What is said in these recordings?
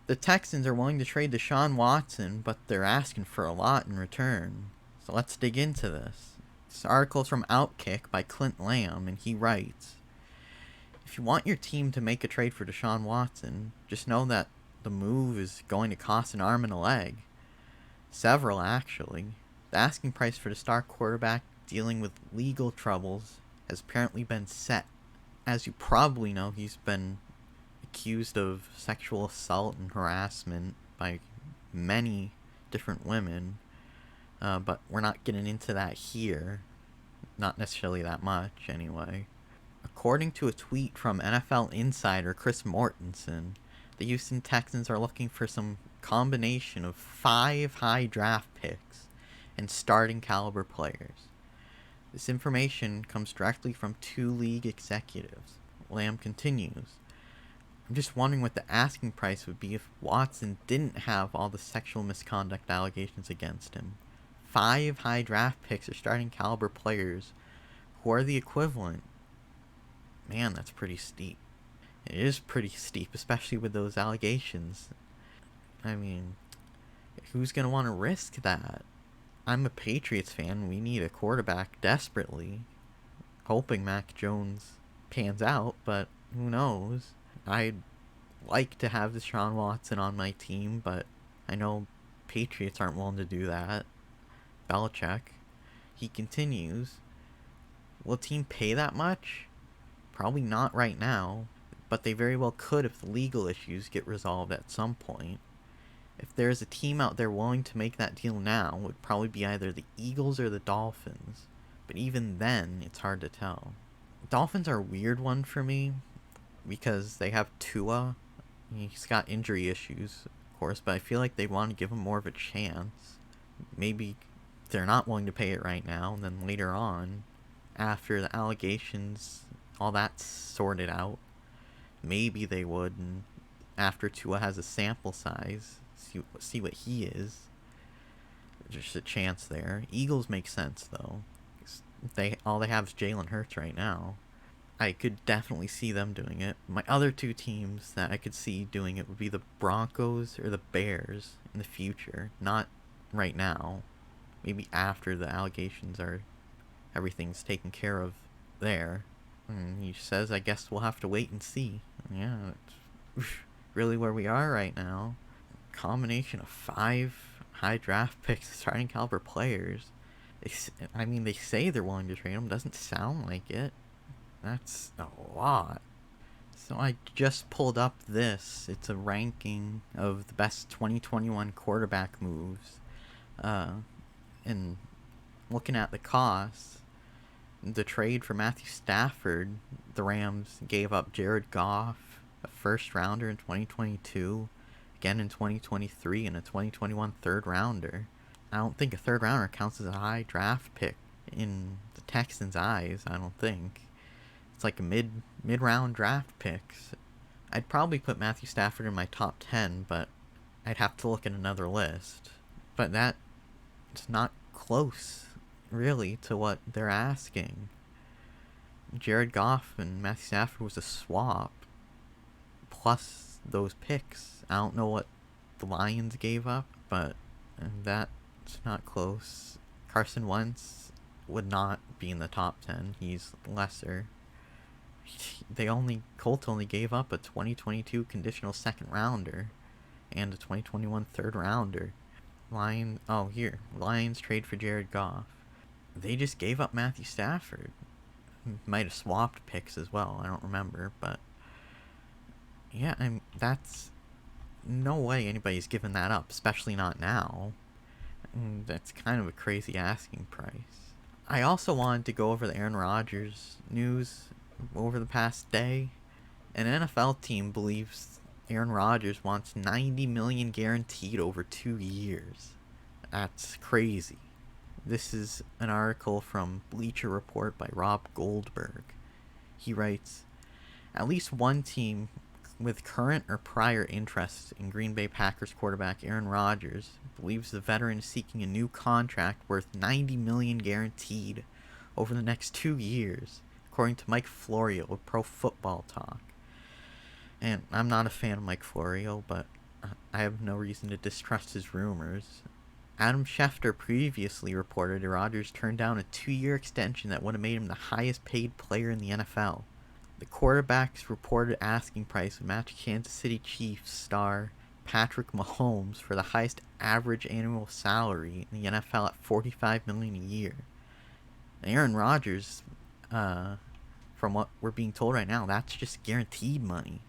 The Texans are willing to trade Deshaun Watson, but they're asking for a lot in return. So let's dig into this. This article is from Outkick by Clint Lamb, and he writes, if you want your team to make a trade for Deshaun Watson, just know that the move is going to cost an arm and a leg. Several, actually. The asking price for the star quarterback dealing with legal troubles has apparently been set. As you probably know, he's been accused of sexual assault and harassment by many different women, but we're not getting into that here. Not necessarily that much, anyway. According to a tweet from NFL insider Chris Mortensen, the Houston Texans are looking for some combination of 5 high draft picks and starting caliber players. This information comes directly from 2 league executives. Lamb continues, I'm just wondering what the asking price would be if Watson didn't have all the sexual misconduct allegations against him. 5 high draft picks or starting caliber players who are the equivalent. Man, that's pretty steep. It is pretty steep, especially with those allegations. I mean, who's going to want to risk that? I'm a Patriots fan. We need a quarterback desperately. Hoping Mac Jones pans out, but who knows? I'd like to have Deshaun Watson on my team, but I know Patriots aren't willing to do that. Belichick. He continues, will a team pay that much? Probably not right now, but they very well could if the legal issues get resolved at some point. If there's a team out there willing to make that deal now, it would probably be either the Eagles or the Dolphins. But even then, it's hard to tell. Dolphins are a weird one for me because they have Tua. He's got injury issues, of course, but I feel like they want to give him more of a chance. Maybe they're not willing to pay it right now, and then later on, after the allegations, all that's sorted out, maybe they would, and after Tua has a sample size, see what he is. Just a chance there. Eagles make sense though. All they have is Jalen Hurts right now. I could definitely see them doing it. My other 2 teams that I could see doing it would be the Broncos or the Bears in the future. Not right now. Maybe after the allegations are everything's taken care of there. And he says, I guess we'll have to wait and see. Yeah, it's really where we are right now. Combination of 5 high draft picks, starting caliber players. They say they're willing to trade them. Doesn't sound like it. That's a lot. So I just pulled up this. It's a ranking of the best 2021 quarterback moves. And looking at the costs, the trade for Matthew Stafford, the Rams gave up Jared Goff, a first rounder in 2022, again in 2023, and a 2021 third rounder. I don't think a third rounder counts as a high draft pick in the Texans' eyes, I don't think. It's like a mid-round draft picks. I'd probably put Matthew Stafford in my top 10, but I'd have to look at another list. But it's not close, really, to what they're asking. Jared Goff and Matthew Stafford was a swap, plus those picks. I don't know what the Lions gave up, but that's not close. Carson Wentz would not be in the top 10. He's lesser. Colts only gave up a 2022 conditional second rounder and a 2021 third rounder. Lions trade for Jared Goff. They just gave up Matthew Stafford. Might have swapped picks as well. I don't remember, but yeah, that's no way anybody's giving that up, especially not now. That's kind of a crazy asking price. I also wanted to go over the Aaron Rodgers news over the past day. An NFL team believes Aaron Rodgers wants $90 million guaranteed over 2 years. That's crazy. This is an article from Bleacher Report by Rob Goldberg. He writes, at least one team with current or prior interest in Green Bay Packers quarterback Aaron Rodgers believes the veteran is seeking a new contract worth $90 million guaranteed over the next 2 years, according to Mike Florio of Pro Football Talk. And I'm not a fan of Mike Florio, but I have no reason to distrust his rumors. Adam Schefter previously reported Rodgers turned down a 2-year extension that would have made him the highest paid player in the NFL. The quarterback's reported asking price would match Kansas City Chiefs star Patrick Mahomes for the highest average annual salary in the NFL at $45 million a year. Aaron Rodgers, from what we're being told right now, that's just guaranteed money.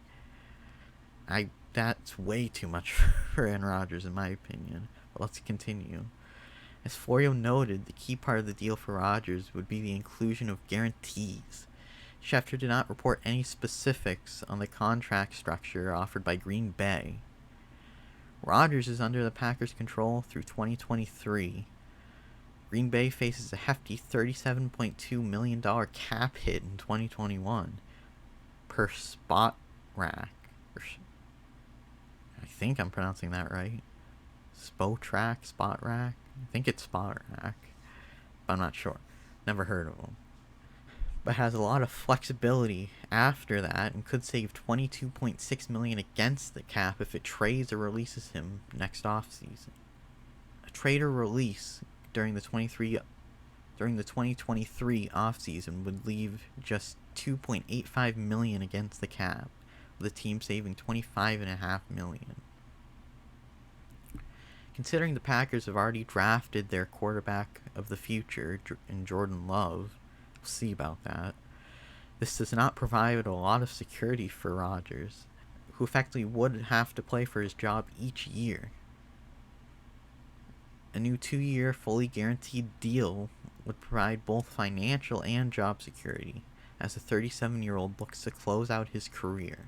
That's way too much for Aaron Rodgers, in my opinion. But let's continue. As Florio noted, the key part of the deal for Rodgers would be the inclusion of guarantees. Schefter did not report any specifics on the contract structure offered by Green Bay. Rodgers is under the Packers' control through 2023. Green Bay faces a hefty $37.2 million cap hit in 2021 per spot rack. I think I'm pronouncing that right. Spotrac, Spot Rack? I think it's Spot Rack, but I'm not sure. Never heard of them. But has a lot of flexibility after that and could save $22.6 million against the cap if it trades or releases him next offseason. A trade or release during the 2023 offseason would leave just $2.85 million against the cap, with the team saving $25.5 million. Considering the Packers have already drafted their quarterback of the future in Jordan Love, we'll see about that. This does not provide a lot of security for Rodgers, who effectively would have to play for his job each year. A new 2-year, fully guaranteed deal would provide both financial and job security, as the 37-year-old looks to close out his career.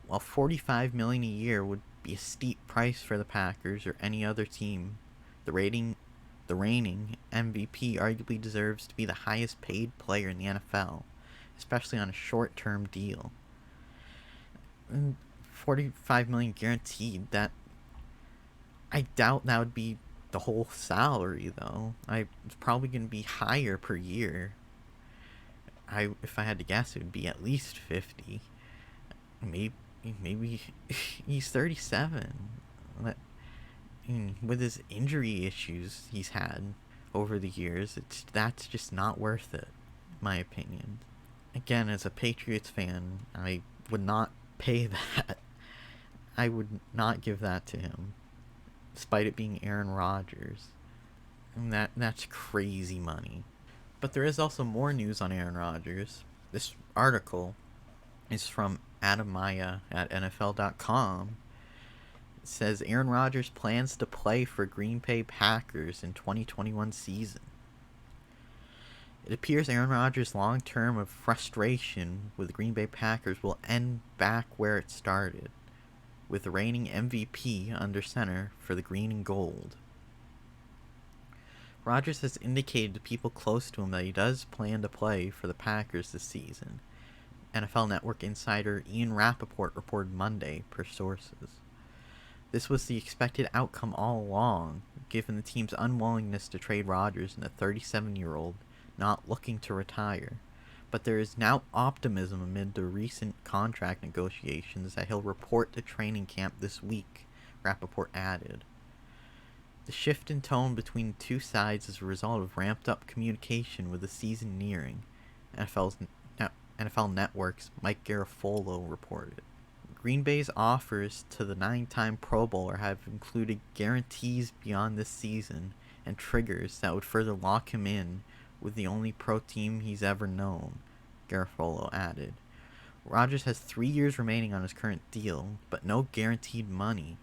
While $45 million a year would be a steep price for the Packers or any other team, the reigning MVP arguably deserves to be the highest paid player in the NFL, especially on a short-term deal. And $45 million guaranteed, that I doubt that would be the whole salary, though. It's probably going to be higher per year. If I had to guess, it would be at least 50. Maybe he's 37. With his injury issues he's had over the years, that's just not worth it, in my opinion. Again, as a Patriots fan, I would not pay that. I would not give that to him, despite it being Aaron Rodgers. And that's crazy money. But there is also more news on Aaron Rodgers. This article is from Adam Maya at NFL.com. It says Aaron Rodgers plans to play for Green Bay Packers in 2021 season. It appears Aaron Rodgers' long term of frustration with the Green Bay Packers will end back where it started, with the reigning MVP under center for the green and gold. Rodgers has indicated to people close to him that he does plan to play for the Packers this season. NFL Network insider Ian Rappaport reported Monday, per sources. This was the expected outcome all along, given the team's unwillingness to trade Rodgers and the 37-year-old not looking to retire. But there is now optimism amid the recent contract negotiations that he'll report to training camp this week, Rappaport added. The shift in tone between the two sides is a result of ramped-up communication with the season nearing, NFL Network's Mike Garafolo reported. Green Bay's offers to the 9-time Pro Bowler have included guarantees beyond this season and triggers that would further lock him in with the only pro team he's ever known, Garafolo added. Rodgers has 3 years remaining on his current deal, but no guaranteed money.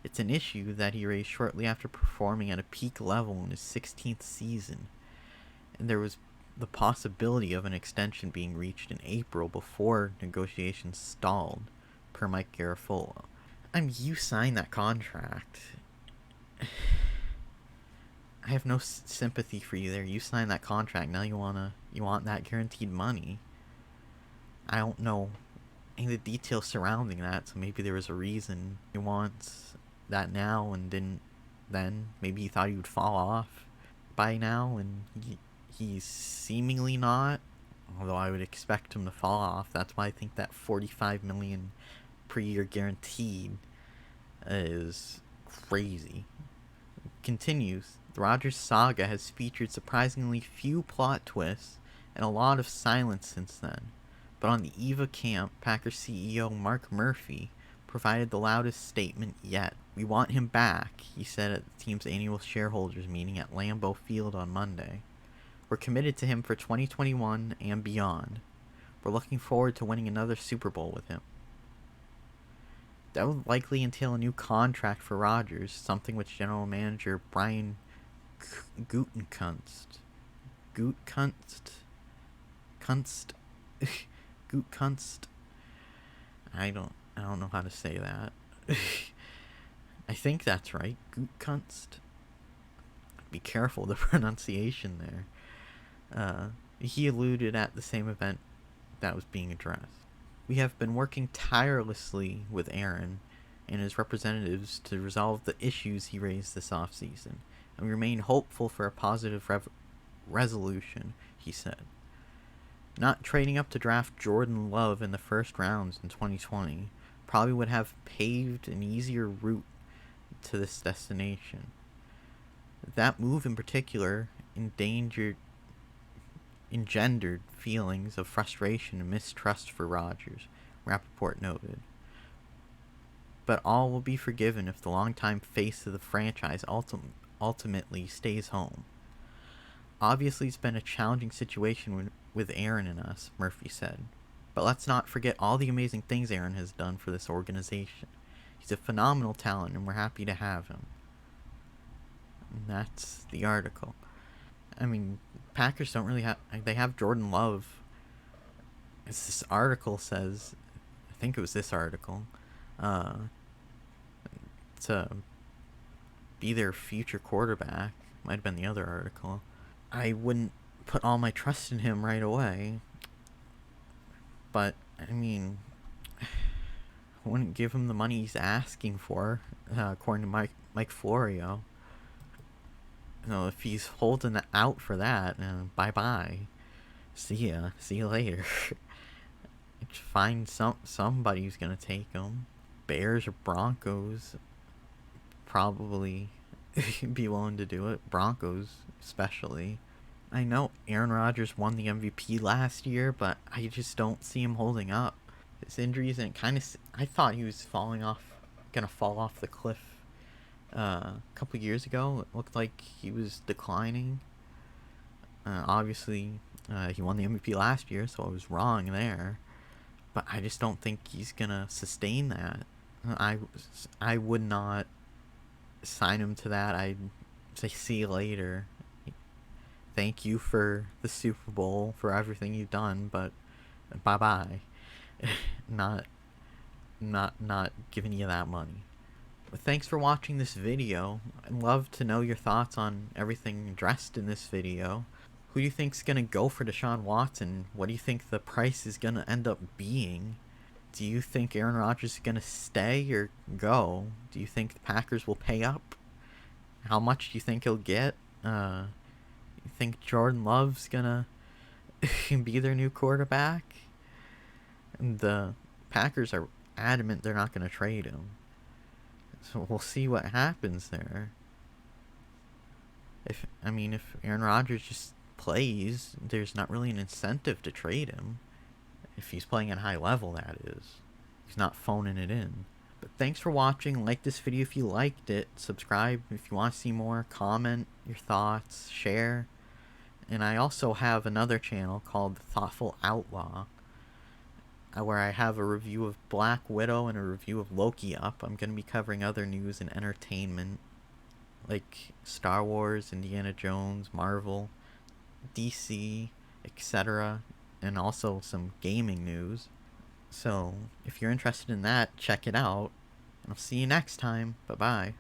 It's an issue that he raised shortly after performing at a peak level in his 16th season, and there was the possibility of an extension being reached in April before negotiations stalled, per Mike Garafolo. You signed that contract. I have no sympathy for you there. You signed that contract. Now you want that guaranteed money. I don't know any of the details surrounding that, so maybe there was a reason he wants that now and didn't then. Maybe he thought he would fall off by now, and he's seemingly not, although I would expect him to fall off. That's why I think that $45 million per year guaranteed is crazy. Continues. The Rodgers saga has featured surprisingly few plot twists and a lot of silence since then. But on the eve of camp, Packers CEO Mark Murphy provided the loudest statement yet. "We want him back," he said at the team's annual shareholders meeting at Lambeau Field on Monday. "We're committed to him for 2021 and beyond. We're looking forward to winning another Super Bowl with him." That would likely entail a new contract for Rodgers, something which general manager Brian Gutekunst I don't know how to say that. I think that's right. Gutekunst. Be careful the pronunciation there. He alluded at the same event that was being addressed. "We have been working tirelessly with Aaron and his representatives to resolve the issues he raised this offseason, and we remain hopeful for a positive resolution," he said. Not trading up to draft Jordan Love in the first rounds in 2020 probably would have paved an easier route to this destination. That move in particular engendered feelings of frustration and mistrust for Rodgers, Rappaport noted. But all will be forgiven if the longtime face of the franchise ultimately stays home. "Obviously, it's been a challenging situation with Aaron and us," Murphy said. "But let's not forget all the amazing things Aaron has done for this organization. He's a phenomenal talent, and we're happy to have him." And that's the article. I mean, Packers don't really have... They have Jordan Love. As this article says... I think it was this article. To be their future quarterback. Might have been the other article. I wouldn't put all my trust in him right away. But, I mean... I wouldn't give him the money he's asking for, according to Mike Florio. If he's holding out for that, bye-bye. See ya. See you later. Find somebody who's gonna take him. Bears or Broncos probably be willing to do it. Broncos especially. I know Aaron Rodgers won the MVP last year, but I just don't see him holding up. His injuries, and I thought he was gonna fall off the cliff a couple years ago. It looked like he was declining. Obviously, he won the MVP last year, so I was wrong there. But I just don't think he's gonna sustain that. I would not sign him to that. I'd say see you later. Thank you for the Super Bowl, for everything you've done, but bye-bye. not giving you that money. But thanks for watching this video. I'd love to know your thoughts on everything addressed in this video. Who do you think's gonna go for Deshaun Watson? What do you think the price is gonna end up being? Do you think Aaron Rodgers is gonna stay or go? Do you think the Packers will pay up? How much do you think he'll get? You think Jordan Love's gonna be their new quarterback? And the Packers are adamant they're not gonna trade him. So we'll see what happens there. If Aaron Rodgers just plays, there's not really an incentive to trade him. If he's playing at a high level, that is. He's not phoning it in. But thanks for watching. Like this video if you liked it. Subscribe if you want to see more. Comment your thoughts. Share. And I also have another channel called Thoughtful Outlaw, where I have a review of Black Widow and a review of Loki up. I'm going to be covering other news and entertainment, like Star Wars, Indiana Jones, Marvel, DC, etc., and also some gaming news. So, if you're interested in that, check it out. And I'll see you next time. Bye-bye.